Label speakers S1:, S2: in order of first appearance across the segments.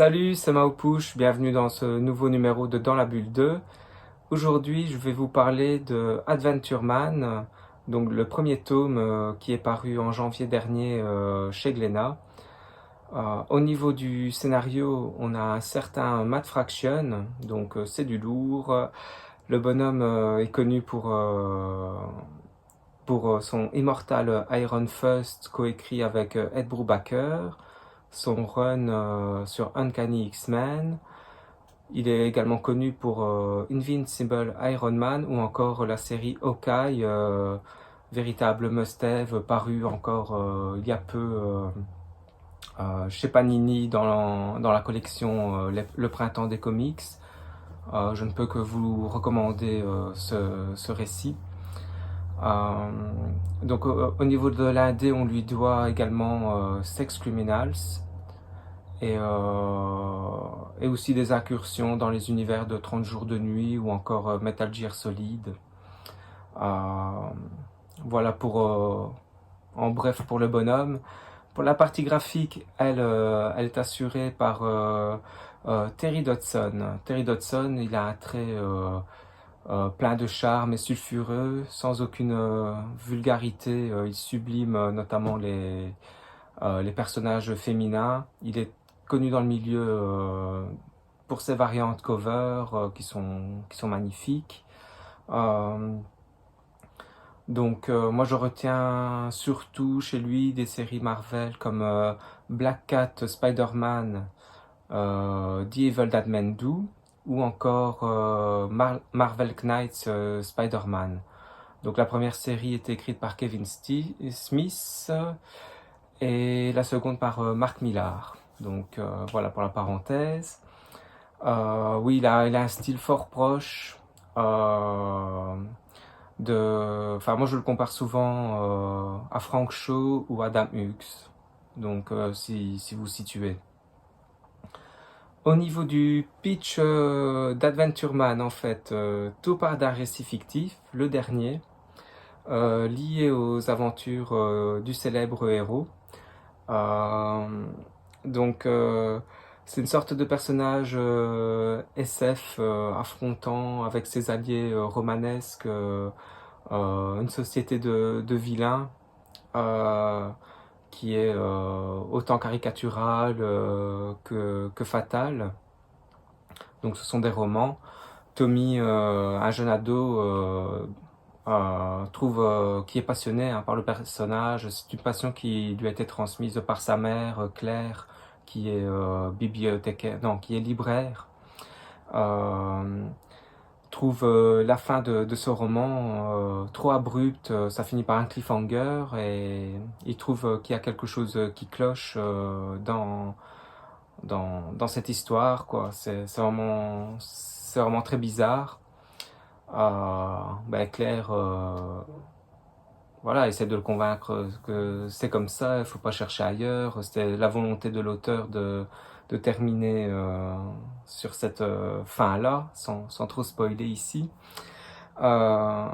S1: Salut, c'est Maupouche, bienvenue dans ce nouveau numéro de Dans la Bulle 2. Aujourd'hui, je vais vous parler de Adventure Man, donc le premier tome qui est paru en janvier dernier chez Glénat. Au niveau du scénario, on a un certain Matt Fraction, donc c'est du lourd. Le bonhomme est connu pour son Immortal Iron Fist, coécrit avec Ed Brubaker, son run sur Uncanny X-Men. Il est également connu pour Invincible Iron Man ou encore la série Hawkeye, véritable must-have, paru encore il y a peu chez Panini dans la collection Le Printemps des Comics. Je ne peux que vous recommander ce récit. Euh, donc au niveau de l'indé, on lui doit également Sex Criminals et aussi des incursions dans les univers de 30 jours de nuit ou encore Metal Gear Solid. Euh, voilà en bref pour le bonhomme. Pour la partie graphique, elle est assurée par Terry Dodson. Terry Dodson, il a un trait plein de charme et sulfureux, sans aucune vulgarité. Il sublime notamment les personnages féminins. Il est connu dans le milieu pour ses variantes cover qui sont magnifiques. Euh, moi je retiens surtout chez lui des séries Marvel comme Black Cat, Spider-Man, The Evil That Men Do ou encore Marvel Knights Spider-Man. Donc la première série était écrite par Kevin Smith et la seconde par Mark Millar. Donc voilà pour la parenthèse. Oui, il a un style fort proche enfin moi je le compare souvent à Frank Shaw ou Adam Hughes. Donc si vous situez. Au niveau du pitch d'Adventure Man, en fait, tout part d'un récit fictif, le dernier, lié aux aventures du célèbre héros. Euh, donc, c'est une sorte de personnage SF affrontant avec ses alliés romanesques une société de vilains qui est autant caricaturale que fatale. Donc, ce sont des romans. Tommy, un jeune ado, trouve qui est passionné par le personnage. C'est une passion qui lui a été transmise par sa mère, Claire, qui est bibliothécaire, non, qui est libraire. Euh, trouve la fin de ce roman trop abrupte, ça finit par un cliffhanger et il trouve qu'il y a quelque chose qui cloche dans cette histoire, quoi. C'est vraiment très bizarre. Claire voilà, essaie de le convaincre que c'est comme ça, il faut pas chercher ailleurs. C'était la volonté de l'auteur de terminer sur cette fin-là, sans trop spoiler ici. Euh,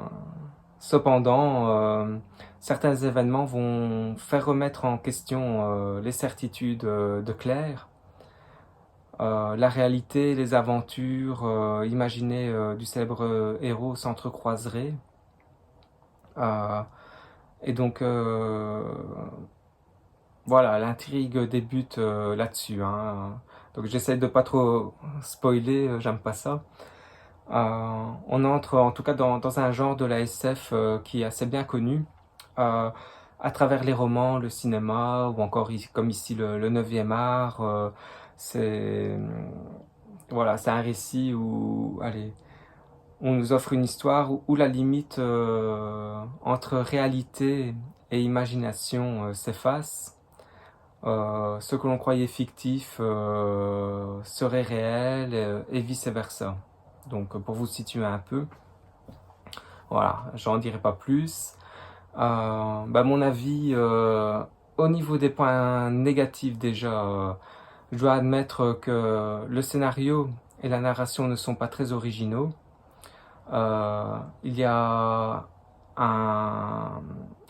S1: Cependant, certains événements vont faire remettre en question les certitudes de Claire. La réalité, les aventures imaginées du célèbre héros s'entrecroiseraient. Euh, et donc, voilà, l'intrigue débute là-dessus, hein. Donc j'essaie de pas trop spoiler, j'aime pas ça. On entre en tout cas dans un genre de la SF qui est assez bien connu, euh, à travers les romans, le cinéma, ou encore comme ici le 9e art. C'est voilà, c'est un récit où, allez, on nous offre une histoire où la limite entre réalité et imagination s'efface. Ce que l'on croyait fictif serait réel et vice-versa. Donc pour vous situer un peu, voilà, j'en dirai pas plus. Mon avis, au niveau des points négatifs déjà, je dois admettre que le scénario et la narration ne sont pas très originaux. Il y a un,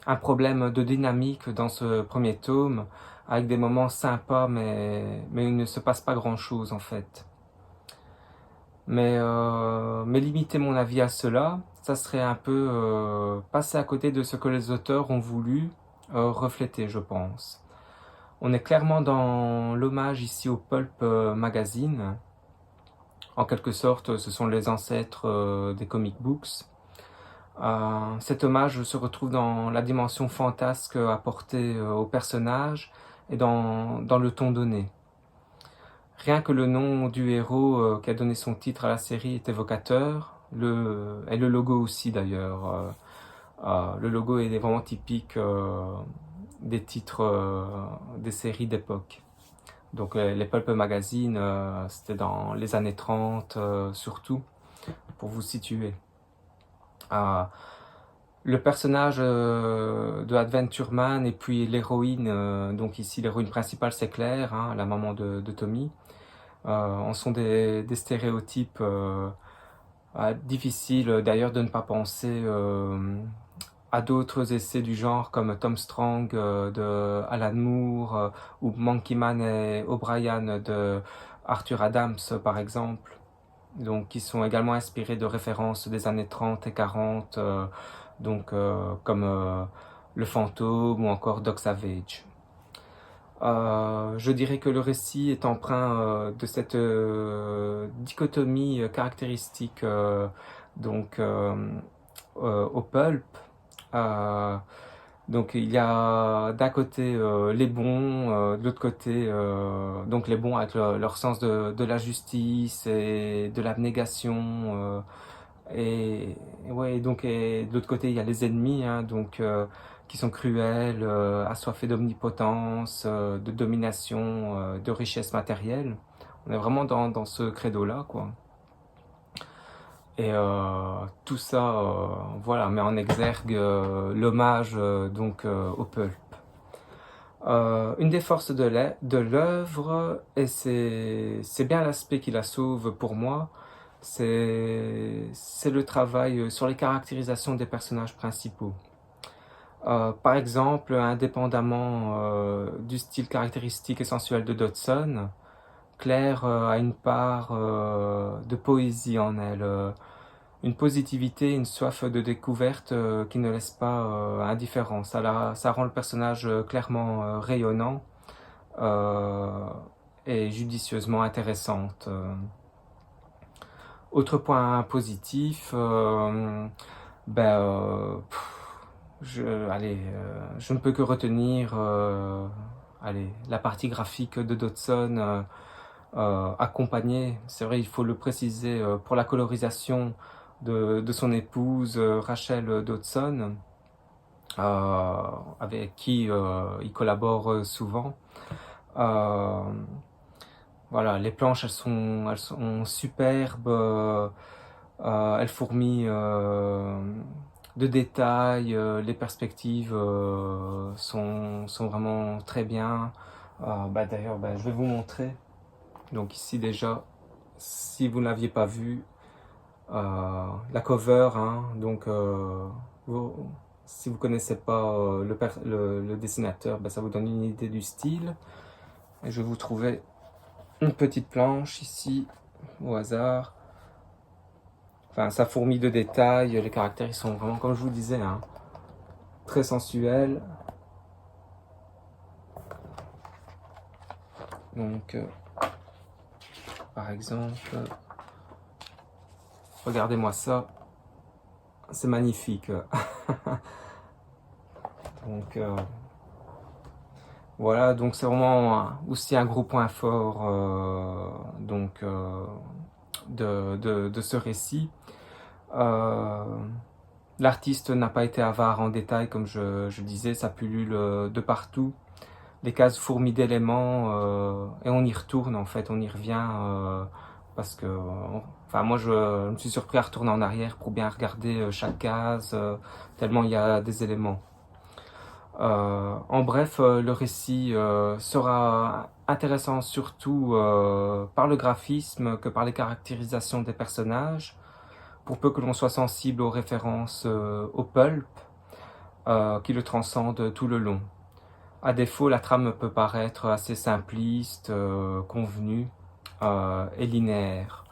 S1: un problème de dynamique dans ce premier tome, avec des moments sympas, mais il ne se passe pas grand-chose en fait. Mais limiter mon avis à cela, ça serait un peu passer à côté de ce que les auteurs ont voulu refléter, je pense. On est clairement dans l'hommage ici au Pulp Magazine. En quelque sorte, ce sont les ancêtres des comic books. Cet hommage se retrouve dans la dimension fantasque apportée au personnage et dans le ton donné. Rien que le nom du héros qui a donné son titre à la série est évocateur, et le logo aussi d'ailleurs. Le logo est vraiment typique des titres des séries d'époque. Donc les Pulp Magazine, c'était dans les années 30 surtout, pour vous situer. Le personnage de Adventure Man et puis l'héroïne, donc ici l'héroïne principale c'est Claire, hein, la maman de Tommy, en sont des stéréotypes difficiles d'ailleurs de ne pas penser à d'autres essais du genre comme Tom Strong de Alan Moore ou Monkey Man et O'Brien de Arthur Adams par exemple, donc qui sont également inspirés de références des années 30 et 40, comme Le Fantôme ou encore Doc Savage. Je dirais que le récit est empreint de cette dichotomie caractéristique au pulp. Donc il y a d'un côté les bons, de l'autre côté donc les bons avec leur sens de la justice et de l'abnégation. Et de l'autre côté il y a les ennemis, hein, qui sont cruels, assoiffés d'omnipotence, de domination, de richesse matérielle. On est vraiment dans ce credo-là, quoi. Et tout ça, voilà, met en exergue l'hommage au pulp. Une des forces de l'œuvre, et c'est bien l'aspect qui la sauve pour moi, c'est le travail sur les caractérisations des personnages principaux. Par exemple, indépendamment du style caractéristique et sensuel de Dodson, Claire a une part de poésie en elle, une positivité, une soif de découverte qui ne laisse pas indifférent. Ça rend le personnage clairement rayonnant et judicieusement intéressante. Autre point positif, je ne peux que retenir la partie graphique de Dodson accompagnée, c'est vrai, il faut le préciser, pour la colorisation de son épouse Rachel Dodson, avec qui il collabore souvent. Voilà, les planches elles sont superbes, elles fourmillent de détails, les perspectives sont vraiment très bien. D'ailleurs, je vais vous montrer. Donc ici déjà, si vous n'aviez pas vu la cover, hein, si vous connaissez pas le dessinateur, ça vous donne une idée du style. Et je vais vous trouver une petite planche ici, au hasard. Enfin, ça fourmille de détails, les caractères ils sont vraiment, comme je vous disais, hein, très sensuels. Donc, par exemple, regardez-moi ça, c'est magnifique. Donc, voilà, donc c'est vraiment aussi un gros point fort de ce récit. L'artiste n'a pas été avare en détail, comme je disais, ça pullule de partout. Les cases fourmillent d'éléments et on y retourne en fait, on y revient parce que, moi je me suis surpris à retourner en arrière pour bien regarder chaque case, tellement il y a des éléments. En bref, le récit sera intéressant surtout par le graphisme que par les caractérisations des personnages, pour peu que l'on soit sensible aux références au pulp qui le transcendent tout le long. À défaut, la trame peut paraître assez simpliste, convenue et linéaire.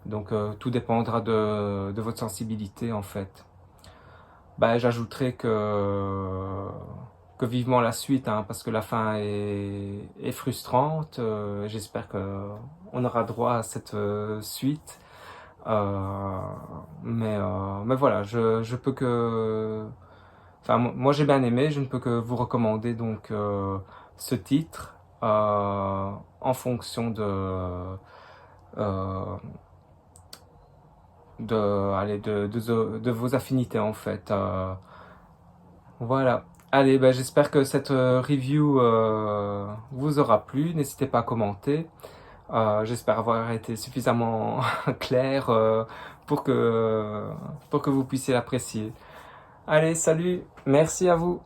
S1: Donc tout dépendra de votre sensibilité en fait. Bah, j'ajouterais que vivement la suite, hein, parce que la fin est frustrante. J'espère qu'on aura droit à cette suite. Mais voilà, je peux que... Enfin, moi j'ai bien aimé, je ne peux que vous recommander donc ce titre en fonction euh, de vos affinités en fait. Voilà. Allez, bah, j'espère que cette review vous aura plu. N'hésitez pas à commenter. J'espère avoir été suffisamment clair pour que vous puissiez l'apprécier. Allez, salut, merci à vous.